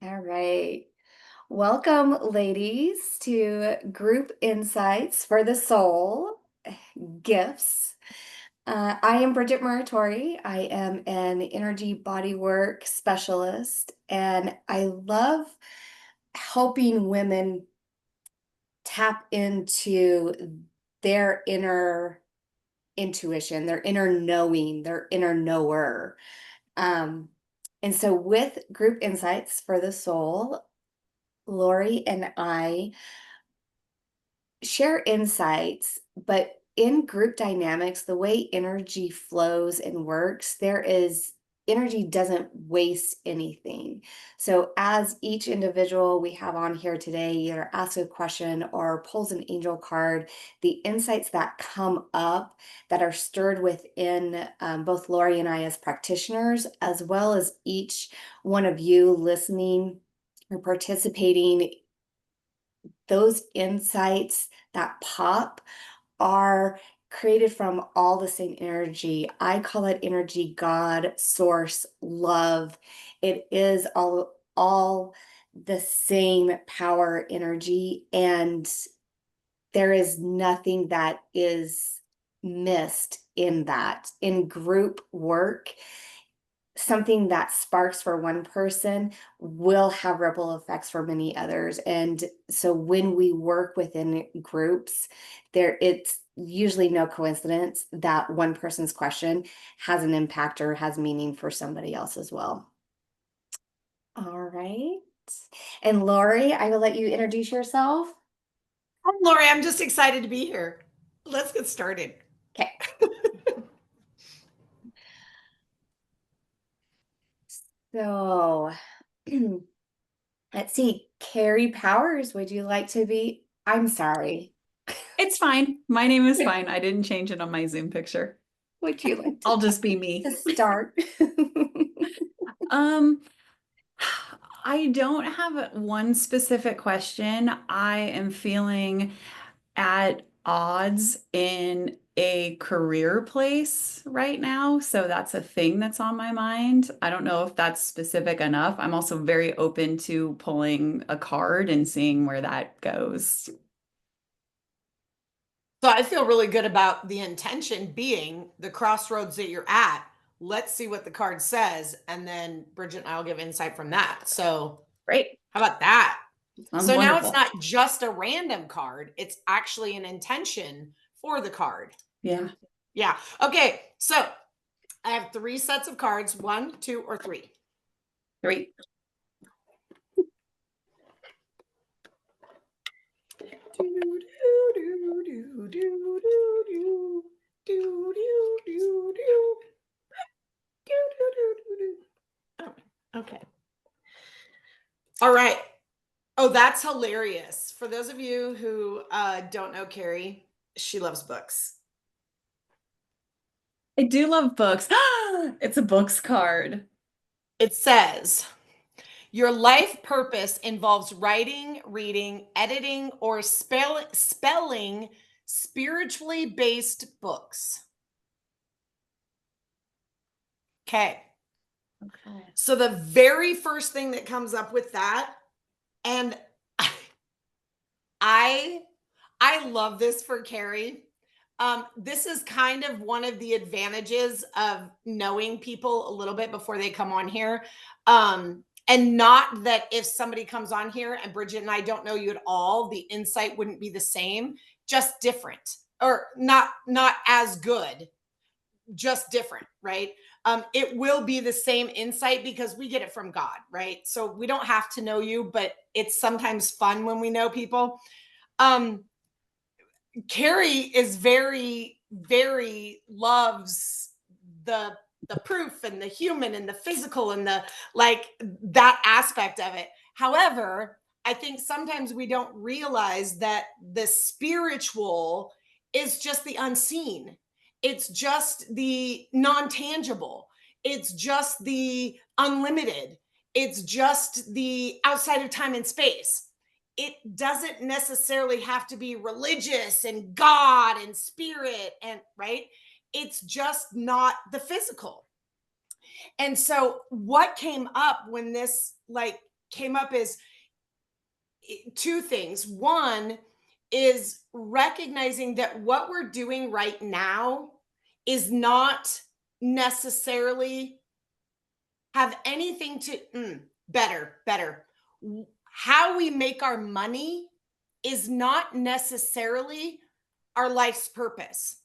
All right. Welcome, ladies, to Group Insights for the Soul Gifts. I am Bridget Muratori. I am an energy bodywork specialist, and I love helping women tap into their inner intuition, their inner knowing, their inner knower. Um, and so, with Group Insights for the Soul, Lori and I share insights, but in group dynamics, the way energy flows and works, energy doesn't waste anything. So, as each individual we have on here today either asks a question or pulls an angel card, the insights that come up that are stirred within both Lori and I as practitioners, as well as each one of you listening or participating, those insights that pop are created from all the same energy. I call it energy, God, source, love. It is all the same power energy, and there is nothing that is missed in that. In group work, something that sparks for one person will have ripple effects for many others. And so when we work within groups, it's usually no coincidence that one person's question has an impact or has meaning for somebody else as well. All right. And Lori, I will let you introduce yourself. Hi, Lori. I'm just excited to be here. Let's get started. Okay. So let's see. Carrie Powers, would you like to be? I'm sorry. It's fine. My name is fine. I didn't change it on my Zoom picture. Would you like I'll just be me. to start? Um, I don't have one specific question. I am feeling at odds in a career place right now. So that's a thing that's on my mind. I don't know if that's specific enough. I'm also very open to pulling a card and seeing where that goes. So I feel really good about the intention being the crossroads that you're at. Let's see what the card says. And then Bridget and I will give insight from that. So Great. how about that? Sounds So now it's wonderful. not just a random card, it's actually an intention for the card. Yeah. Yeah. Okay. So I have 3 sets of cards, 1, 2, or 3. Great. Okay. All right. Oh, that's hilarious. For those of you who don't know Carrie, she loves books. I do love books. It's a books card. It says, your life purpose involves writing, reading, editing, or spelling spiritually based books. Okay. Okay. So the very first thing that comes up with that, and I love this for Carrie. This is kind of one of the advantages of knowing people a little bit before they come on here. And not that if somebody comes on here and Bridget and I don't know you at all, the insight wouldn't be the same, just different, or not as good, just different, right? It will be the same insight because we get it from God, right? So we don't have to know you, but it's sometimes fun when we know people. Carrie is very loves the proof and the human and the physical and the like, that aspect of it. However, I think sometimes we don't realize that the spiritual is just the unseen. It's just the non-tangible. It's just the unlimited. It's just the outside of time and space. It doesn't necessarily have to be religious and God and spirit, and right. It's just not the physical. And so what came up when this like came up is two things. One is recognizing that what we're doing right now is not necessarily have anything to better. How we make our money is not necessarily our life's purpose.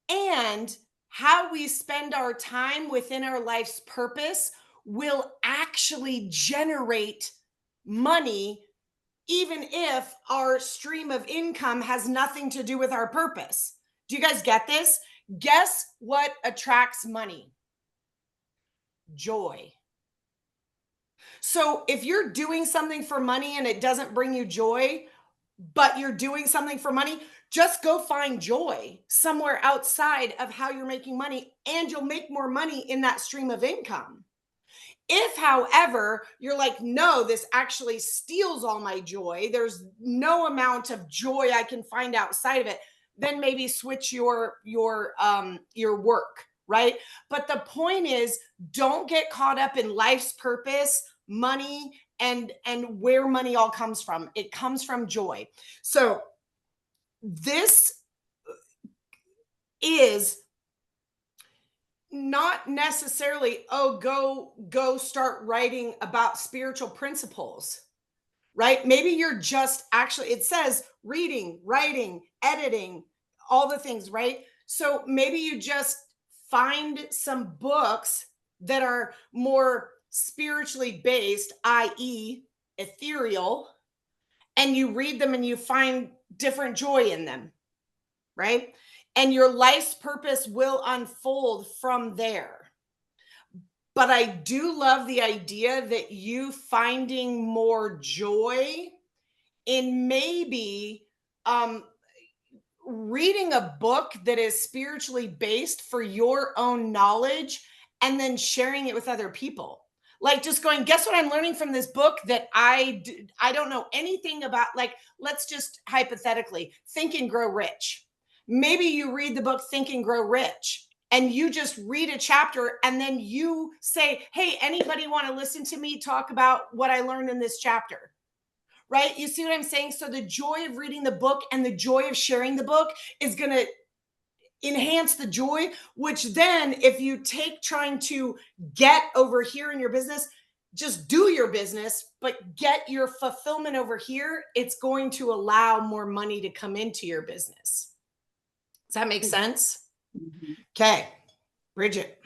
And how we spend our time within our life's purpose will actually generate money, even if our stream of income has nothing to do with our purpose. Do you guys get this? Guess what attracts money? Joy. So if you're doing something for money and it doesn't bring you joy, but you're doing something for money, just go find joy somewhere outside of how you're making money, and you'll make more money in that stream of income. If, however, you're like, no, this actually steals all my joy, there's no amount of joy I can find outside of it, then maybe switch your work, right? But the point is, don't get caught up in life's purpose, money, and where money all comes from. It comes from joy. So this is not necessarily, oh, go start writing about spiritual principles, right? Maybe you're just actually, it says reading, writing, editing, all the things, right? So maybe you just find some books that are more spiritually based, i.e., ethereal, and you read them and you find different joy in them, right? And your life's purpose will unfold from there. But I do love the idea that you finding more joy in maybe reading a book that is spiritually based for your own knowledge and then sharing it with other people. Like just going, guess what I'm learning from this book that I don't know anything about. Like, let's just hypothetically Think and Grow Rich. Maybe you read the book Think and Grow Rich and you just read a chapter and then you say, hey, anybody want to listen to me talk about what I learned in this chapter? Right? You see what I'm saying? So the joy of reading the book and the joy of sharing the book is going to enhance the joy, which then if you take trying to get over here in your business, just do your business, but get your fulfillment over here, it's going to allow more money to come into your business. Does that make sense? Mhm. Okay. Bridget.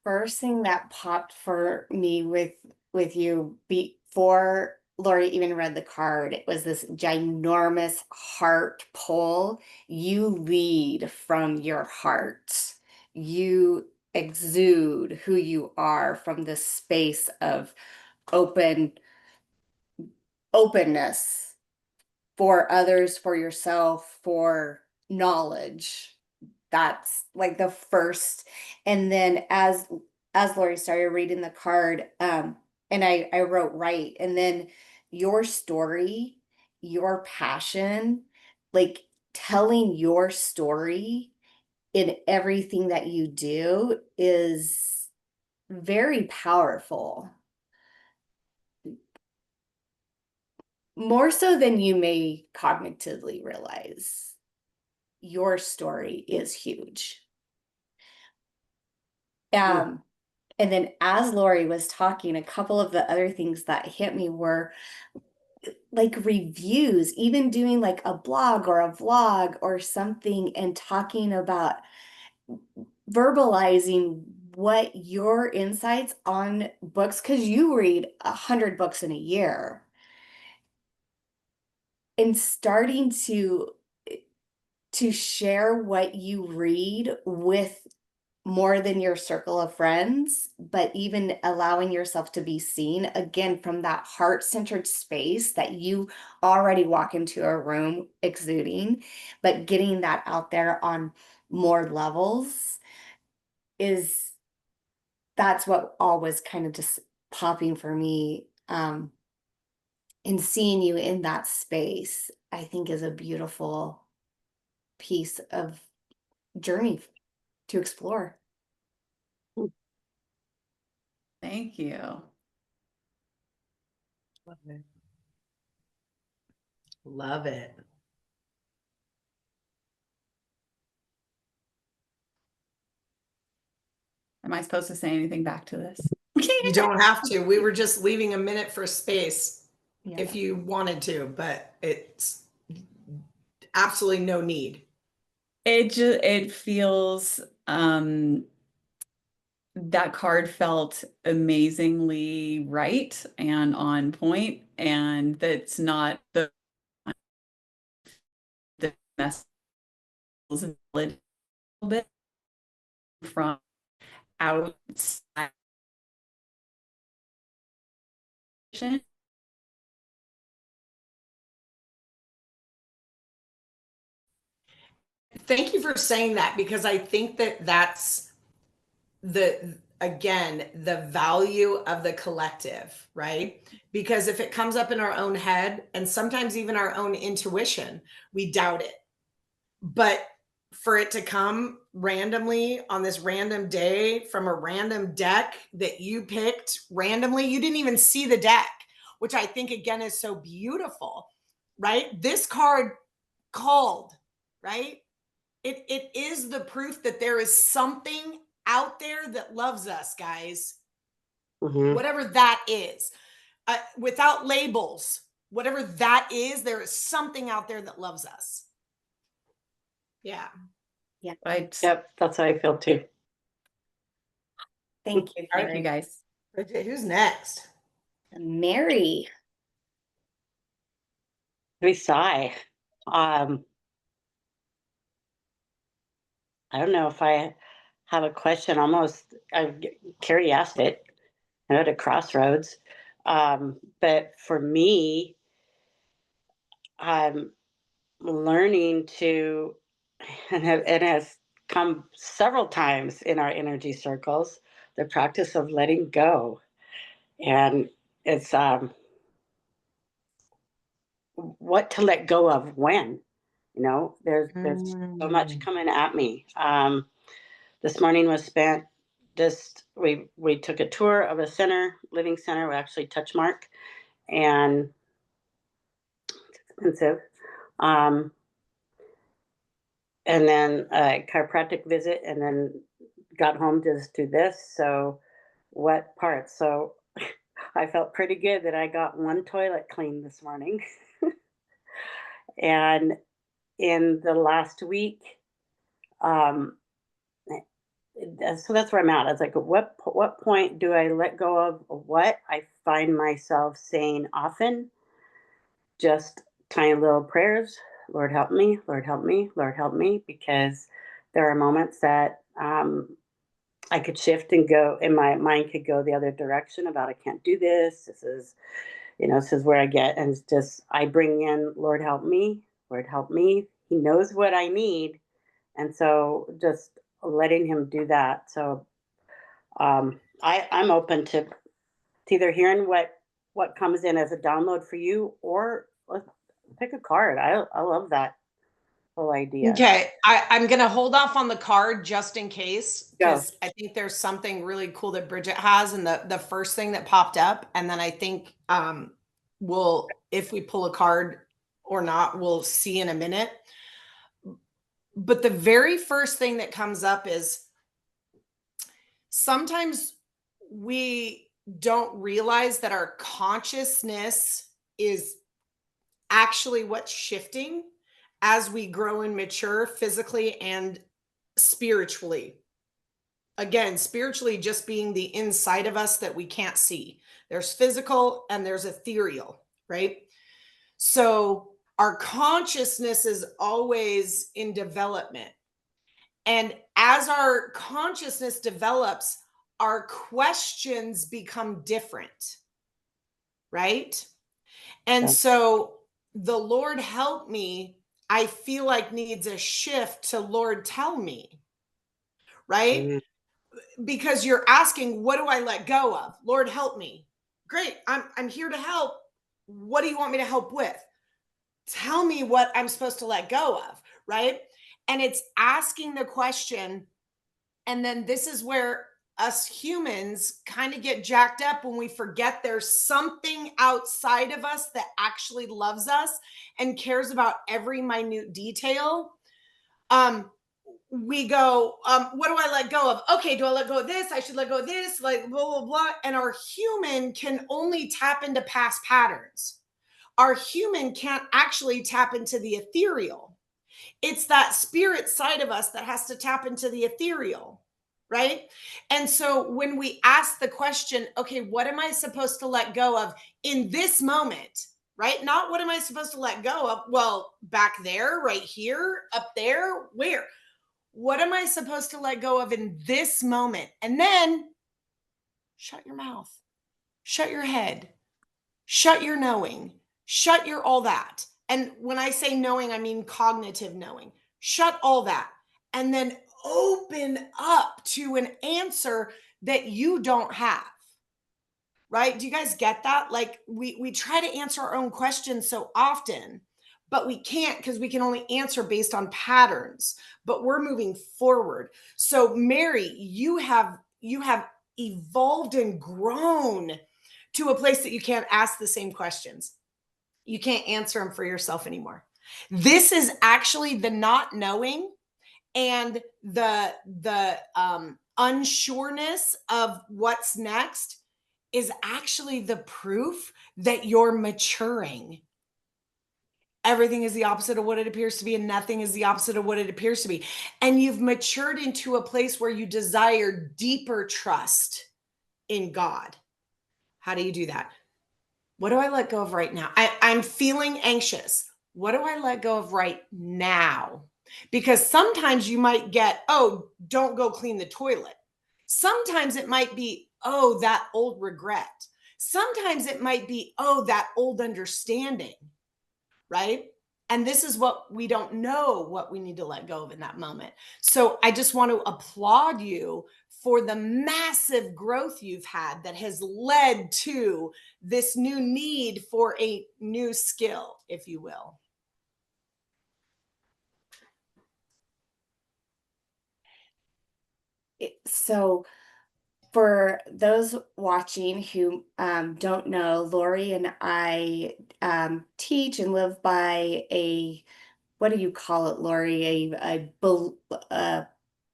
First thing that popped for me with you before Lori even read the card, it was this ginormous heart pull. You lead from your heart. You exude who you are from this space of openness for others, for yourself, for knowledge. That's like the first. And then as Lori started reading the card, and I wrote right, and then your story, your passion, like telling your story in everything that you do is very powerful. More so than you may cognitively realize. Your story is huge. And then as Lori was talking, a couple of the other things that hit me were like reviews, even doing like a blog or a vlog or something and talking about verbalizing what your insights on books, because you read 100 books in a year, and starting to share what you read with more than your circle of friends, but even allowing yourself to be seen again from that heart-centered space that you already walk into a room exuding, but getting that out there on more levels is that's what all was kind of just popping for me. And seeing you in that space, I think is a beautiful piece of journey to explore. Thank you. Love it. Love it. Am I supposed to say anything back to this? You don't have to. We were just leaving a minute for space Yeah. if you wanted to, but it's absolutely no need. It feels that card felt amazingly right and on point, and that's not the mess a little bit from outside. Thank you for saying that, because I think that that's again, the value of the collective, right? Because if it comes up in our own head and sometimes even our own intuition, we doubt it. But for it to come randomly on this random day from a random deck that you picked randomly, you didn't even see the deck, which I think again is so beautiful, right? This card called, right? It is the proof that there is something out there that loves us, guys. Whatever that is, without labels, whatever that is, there is something out there that loves us. Yeah. Yep, that's how I feel too. Thank you, Thank you, Carrie. guys. Bridget, who's next? Mary. We sigh. I don't know if I have a question. Carrie asked it, at a crossroads. But for me, I'm learning to, it has come several times in our energy circles, the practice of letting go. And it's what to let go of when. There's so much coming at me. This morning was spent we took a tour of a living center. We actually touch mark, and it's expensive. And then a chiropractic visit, and then got home to just do this. So what parts? So I felt pretty good that I got one toilet cleaned this morning. And in the last week, so that's where I'm at. It's like, at what point do I let go of what? I find myself saying often just tiny little prayers. Lord help me, Lord help me, Lord help me, because there are moments that I could shift and go, and my mind could go the other direction about I can't do this. This is where I get, and it's just I bring in Lord help me, Lord help me. He knows what I need, and so just letting him do that. So I'm open to either hearing what comes in as a download for you, or let's pick a card. I love that whole idea. Okay, I'm going to hold off on the card just in case, Go. because I think there's something really cool that Bridget has, and the first thing that popped up, and then I think if we pull a card or not, we'll see in a minute. But the very first thing that comes up is sometimes we don't realize that our consciousness is actually what's shifting as we grow and mature physically and spiritually. Again, spiritually just being the inside of us that we can't see. There's physical and there's ethereal, right? So our consciousness is always in development. And as our consciousness develops, our questions become different, right? And so the Lord help me, I feel like needs a shift to Lord tell me, right? Because you're asking, what do I let go of? Lord help me. Great, I'm here to help. What do you want me to help with? Tell me what I'm supposed to let go of, right? And it's asking the question. And then this is where us humans kind of get jacked up when we forget there's something outside of us that actually loves us and cares about every minute detail. We go, what do I let go of? Okay, do I let go of this? I should let go of this, like blah, blah, blah. And our human can only tap into past patterns. Our human can't actually tap into the ethereal. It's that spirit side of us that has to tap into the ethereal, right? And so when we ask the question, okay, what am I supposed to let go of in this moment, right? Not what am I supposed to let go of? Well, back there, right here, up there, where? What am I supposed to let go of in this moment? And then shut your mouth, shut your head, shut your knowing, shut your all that. And when I say knowing, I mean cognitive knowing. Shut all that. And then open up to an answer that you don't have. Right? Do you guys get that? Like we try to answer our own questions so often, but we can't because we can only answer based on patterns. But we're moving forward. So Mary, you have evolved and grown to a place that you can't ask the same questions. You can't answer them for yourself anymore. This is actually the not knowing and the unsureness of what's next is actually the proof that you're maturing. Everything is the opposite of what it appears to be, and nothing is the opposite of what it appears to be. And you've matured into a place where you desire deeper trust in God. How do you do that? What do I let go of right now? I'm feeling anxious. What do I let go of right now? Because sometimes you might get, oh, don't go clean the toilet. Sometimes it might be, oh, that old regret. Sometimes it might be, oh, that old understanding, right? And this is what we don't know what we need to let go of in that moment. So I just want to applaud you for the massive growth you've had that has led to this new need for a new skill, if you will. So for those watching who don't know, Lori and I teach and live by a, what do you call it, Lori?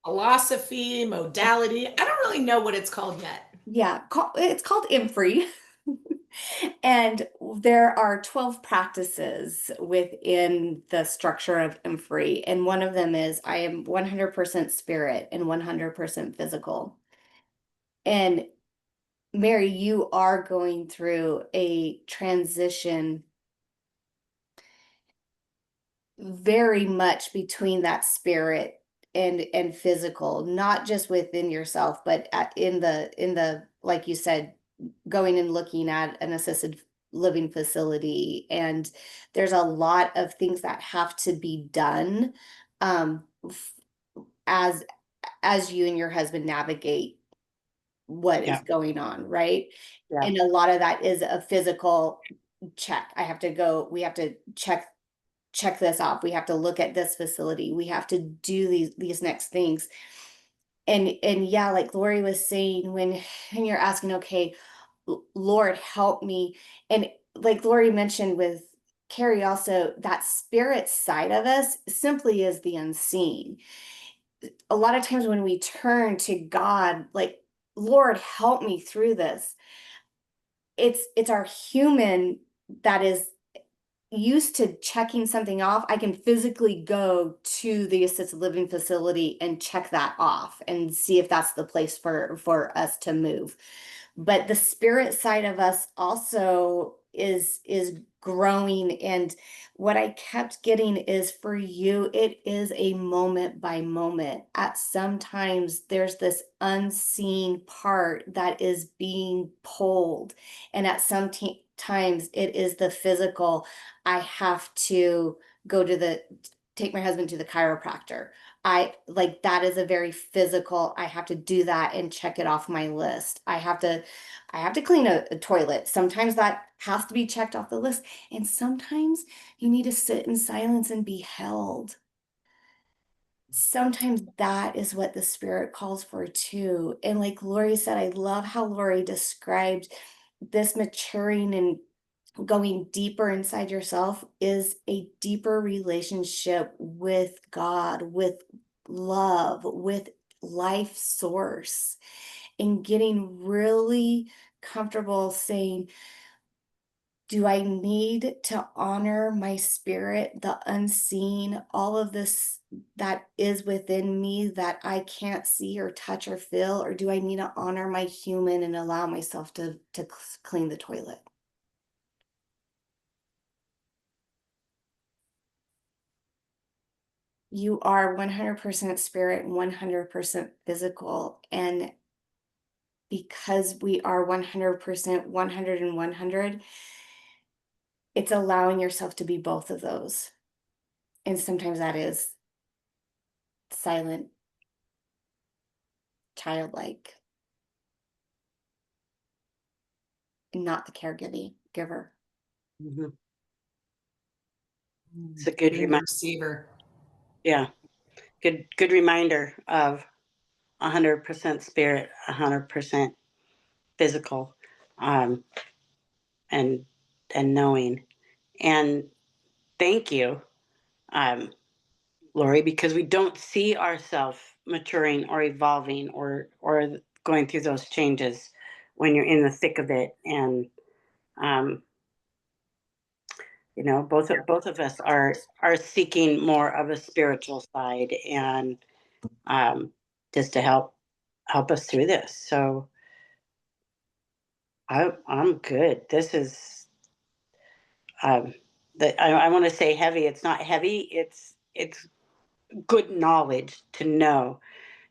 Philosophy, modality. I don't really know what it's called yet. Yeah, it's called IMFRE. And there are 12 practices within the structure of IMFRE. And one of them is I am 100% spirit and 100% physical. And Mary, you are going through a transition very much between that spirit and physical, not just within yourself, but in the like you said, going and looking at an assisted living facility, and there's a lot of things that have to be done f- as you and your husband navigate what is Yeah. going on, right? Yeah. And a lot of that is a physical check. We have to check this off. We have to look at this facility. We have to do these next things. And yeah, like Lori was saying, when you're asking, okay, Lord, help me. And like Lori mentioned with Carrie, also that spirit side of us simply is the unseen. A lot of times when we turn to God, like, Lord, help me through this, it's our human that is used to checking something off. I can physically go to the assisted living facility and check that off and see if that's the place for us to move. But the spirit side of us also is growing. And what I kept getting is, for you, it is a moment by moment. At sometimes there's this unseen part that is being pulled, and at some times it is the physical. I have to go to take my husband to the chiropractor. I like, that is a very physical, I have to do that and check it off my list. I have to clean a toilet. Sometimes that has to be checked off the list. And sometimes you need to sit in silence and be held. sometimes that is what the spirit calls for too. And like Lori said, I love how Lori described this maturing and going deeper inside yourself is a deeper relationship with God, with love, with life source, and getting really comfortable saying, do I need to honor my spirit, the unseen, all of this that is within me that I can't see or touch or feel? Or do I need to honor my human and allow myself to clean the toilet? You are 100% spirit and 100% physical. And because we are 100%, 100 and 100, it's allowing yourself to be both of those. And sometimes that is silent, childlike, and not the caregiving giver. Mhm. It's a good Being the reminder. receiver. Yeah. Good reminder of 100% spirit, 100% physical, um, and knowing. And thank you, Lori, because we don't see ourselves maturing or evolving or going through those changes when you're in the thick of it. And um, both of us are seeking more of a spiritual side, and just to help us through this. So I'm good. This is um, I want to say heavy. It's not heavy. It's good knowledge to know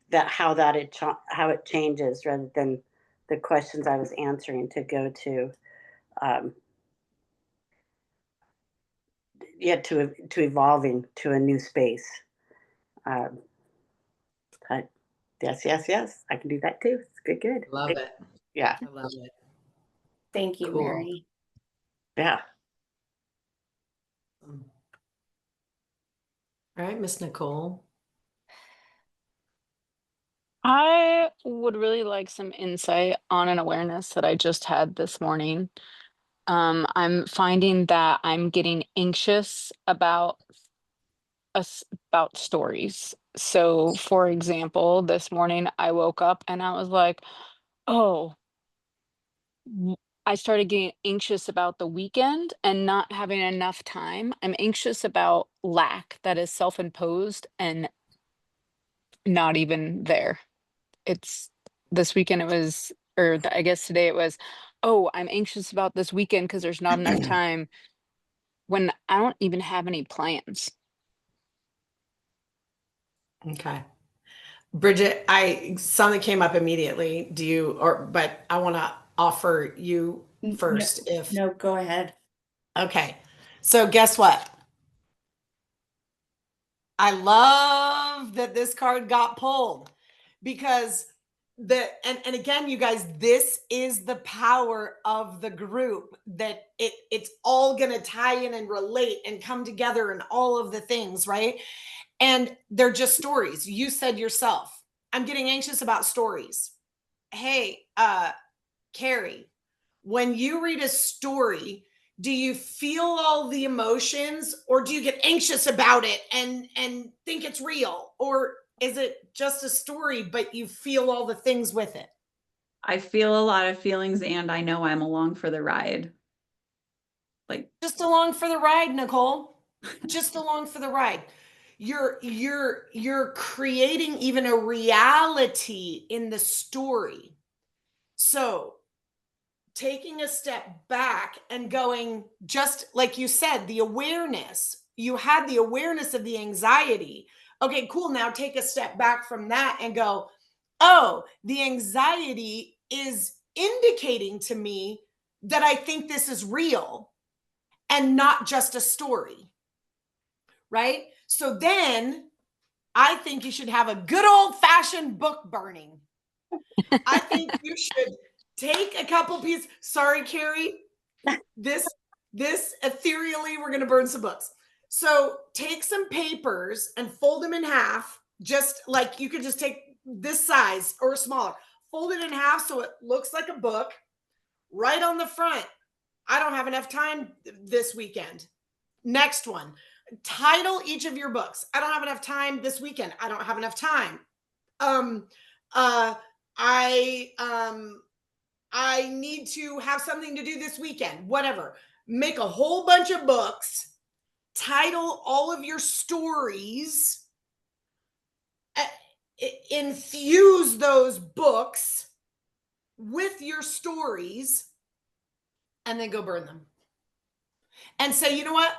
that how it changes, rather than the questions I was answering, to go to um, to evolving to a new space. Um, but yes, I can do that too. It's good. Love it. Yeah, I love it. Thank you, Cool. Mary. yeah. All right, Miss Nicole. I would really like some insight on an awareness that I just had this morning. I'm finding that I'm getting anxious about stories. So, for example, this morning I woke up and I was like, "Oh," I started getting anxious about the weekend and not having enough time. I'm anxious about lack that is self-imposed and not even there. It's this weekend it was I guess today it was, "Oh, I'm anxious about this weekend because there's not enough time," when I don't even have any plans. Okay. Bridget, something came up immediately. But I want to offer you first if, No, go ahead. okay. So guess what? I love that this card got pulled, because and again, you guys, this is the power of the group, that it's all going to tie in and relate and come together and all of the things, right? And they're just stories. You said yourself, I'm getting anxious about stories. Hey, Carrie, when you read a story, do you feel all the emotions, or do you get anxious about it and think it's real? Or is it just a story, but you feel all the things with it? I feel a lot of feelings and I know I'm along for the ride. Like, Just along for the ride, Nicole. Just along for the ride. You're creating even a reality in the story. So taking a step back and going, just like you said, the awareness, you had the awareness of the anxiety. Okay, cool. Now take a step back from that and go, oh, the anxiety is indicating to me that I think this is real and not just a story. Right? So then I think you should have a good old fashioned book burning. I think you should take a couple pieces. Sorry, Carrie. This ethereally, we're going to burn some books. So take some papers and fold them in half. Just like you could just take this size or smaller, fold it in half so it looks like a book. Right on the front, I don't have enough time this weekend. Next one, title each of your books. I don't have enough time this weekend. I don't have enough time. I need to have something to do this weekend. Whatever. Make a whole bunch of books. Title all of your stories. Infuse those books with your stories, and then go burn them. And say, you know what?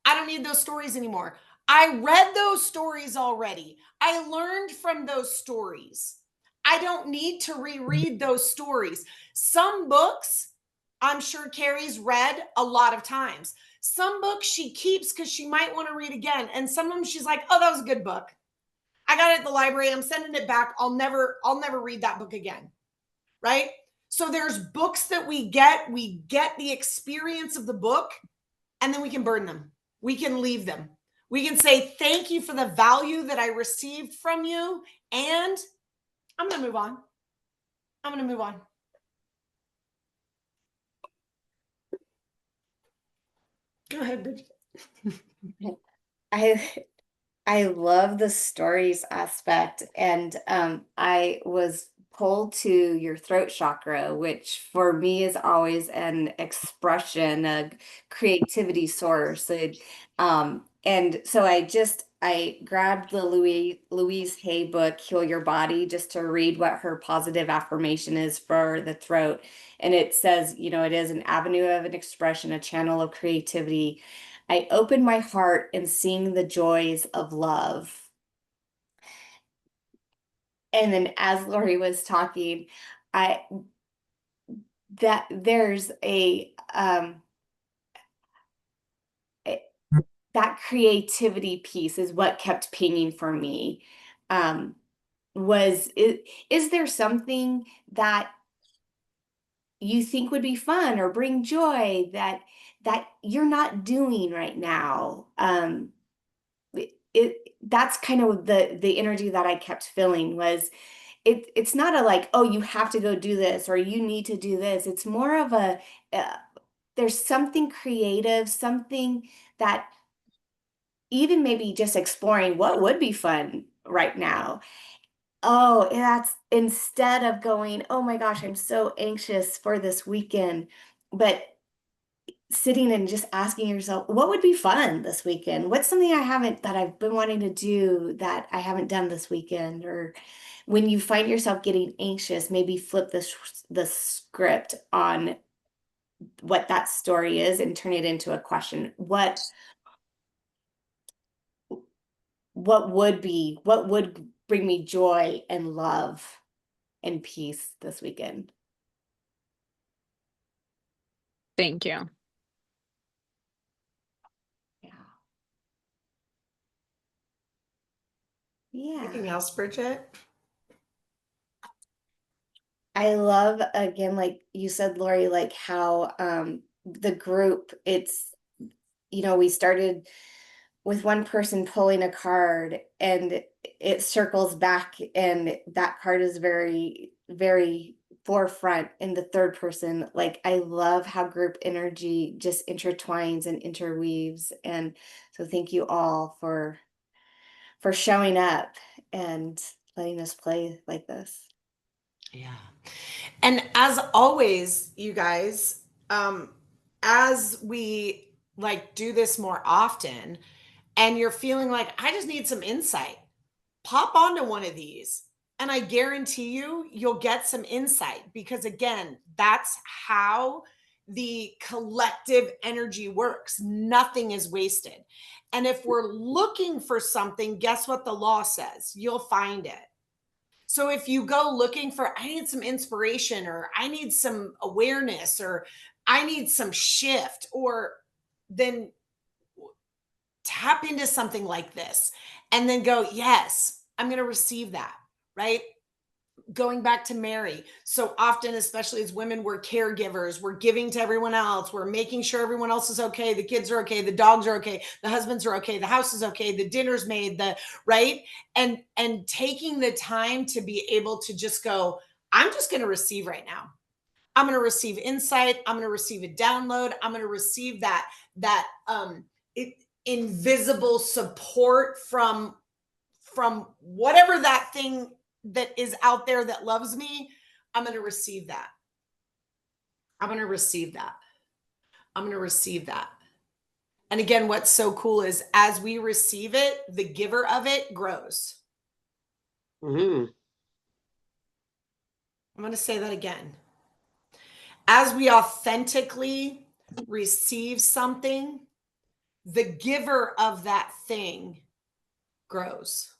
I don't need those stories anymore. I read those stories already. I learned from those stories. I don't need to reread those stories. Some books, I'm sure Carrie's read a lot of times. Some books she keeps because she might want to read again. And some of them she's like, oh, that was a good book. I got it at the library. I'm sending it back. I'll never read that book again. Right? So there's books that we get the experience of the book, and then we can burn them. We can leave them. We can say, thank you for the value that I received from you. And I'm going to move on. I'm going to move on. Go ahead, Bridget. I love the stories aspect, and I was pulled to your throat chakra, which for me is always an expression, a creativity source. And so I grabbed the Louise Hay book, Heal Your Body, just to read what her positive affirmation is for the throat. And it says, you know, it is an avenue of an expression, a channel of creativity. I open my heart and sing the joys of love. And then as Lori was talking, that there's that creativity piece is what kept pinging for me. Is there something that you think would be fun or bring joy that you're not doing right now? That's kind of the energy that I kept feeling was it's not a like, oh, you have to go do this or you need to do this. It's more of a there's something creative, something that even maybe just exploring what would be fun right now. Oh, that's instead of going, oh my gosh, I'm so anxious for this weekend, but sitting and just asking yourself, what would be fun this weekend? What's something that I've been wanting to do that I haven't done this weekend? Or when you find yourself getting anxious, maybe flip the script on what that story is and turn it into a question. What would bring me joy and love and peace this weekend? Thank you. Yeah. Yeah. Anything else, Bridget? I love, again, like you said, Lori, like how the group, it's, you know, we started with one person pulling a card and it circles back and that card is very, very forefront in the third person. Like I love how group energy just intertwines and interweaves. And so thank you all for showing up and letting us play like this. Yeah. And as always, you guys, as we like do this more often and you're feeling like, I just need some insight, pop onto one of these. And I guarantee you'll get some insight because again, that's how the collective energy works. Nothing is wasted. And if we're looking for something, guess what the law says? You'll find it. So if you go looking for, I need some inspiration or I need some awareness or I need some shift, or then tap into something like this and then go, yes, I'm going to receive that, right? going back to Mary, so often, especially as women, we're caregivers, we're giving to everyone else, we're making sure everyone else is okay, the kids are okay, the dogs are okay, the husbands are okay, the house is okay, the dinner's made, the right, and taking the time to be able to just go, I'm just going to receive right now. I'm going to receive insight, I'm going to receive a download, I'm going to receive that invisible support from whatever that thing that is out there that loves me. I'm going to receive that. I'm going to receive that. I'm going to receive that. And again, what's so cool is as we receive it, the giver of it grows. Mm-hmm. I'm going to say that again. As we authentically receive something, the giver of that thing grows.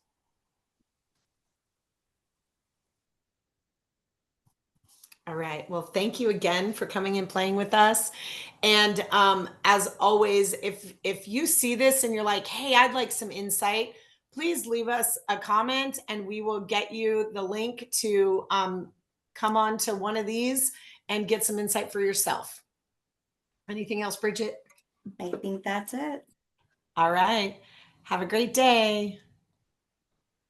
All right. Well, thank you again for coming and playing with us. And as always, if you see this and you're like, hey, I'd like some insight, please leave us a comment and we will get you the link to come on to one of these and get some insight for yourself. Anything else, Bridget? I think that's it. All right. Have a great day.